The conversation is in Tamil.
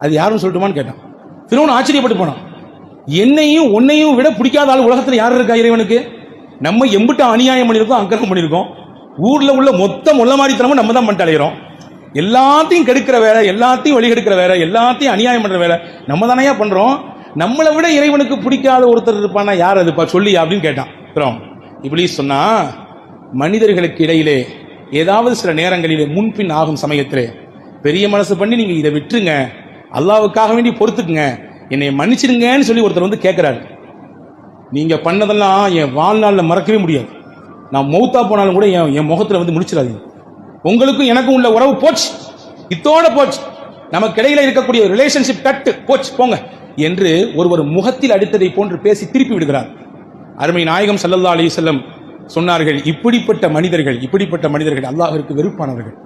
அது யாரும் சொல்லட்டுமான்னு கேட்டான். ஃபிரௌன் ஆச்சரியப்பட்டு போனான். என்னையும் உன்னையும் விட பிடிக்காத ஆள் உலகத்தில் யார் இருக்கா இறைவனுக்கு? நம்ம எம்பிட்ட அநியாயம் பண்ணியிருக்கோம், அக்கிரமம் பண்ணியிருக்கோம். ஊர்ல உள்ள மொத்த முள்ள மாதிரித்தனமும் நம்ம தான் பண்ணிட்டு அலைகிறோம். எல்லாத்தையும் கெடுக்கிற வேலை, எல்லாத்தையும் வழிகெடுக்கிற வேலை, எல்லாத்தையும் அநியாயம் பண்ற வேலை நம்ம தானையா பண்றோம். நம்மளை விட இறைவனுக்கு பிடிக்காத ஒருத்தர் இருப்பானா யார் அதுப்பா சொல்லி அப்படின்னு கேட்டான் ஃபிரௌன். இப்லீஸ் சொன்னா, மனிதர்களுக்கு இடையிலே ஏதாவது சில நேரங்களிலே முன்பின் ஆகும் சமயத்திலே பெரிய மனசு பண்ணி நீங்க இதை விட்டுருங்க, அல்லாவுக்காக வேண்டி பொறுத்துக்குங்க, என்னை மன்னிச்சிருங்கன்னு சொல்லி ஒருத்தர் வந்து கேட்கிறாரு. நீங்க பண்ணதெல்லாம் என் வாழ்நாளில் மறக்கவே முடியாது. நான் மௌத்தா போனாலும் கூட என் முகத்துல வந்து முடிச்சிடாதீங்க. உங்களுக்கும் எனக்கும் உள்ள உறவு போச்சு, இத்தோட போச்சு, நமக்கு இடையில இருக்கக்கூடிய ரிலேஷன்ஷிப் கட்டு போச்சு போங்க என்று ஒருவர் முகத்தில் அடித்ததை போன்று பேசி திருப்பி விடுகிறார். அருமை நாயகம் ஸல்லல்லாஹு அலைஹி வஸல்லம் சொன்னார்கள், இப்படிப்பட்ட மனிதர்கள் அல்லாஹ்விற்கு வெறுப்பானவர்கள்.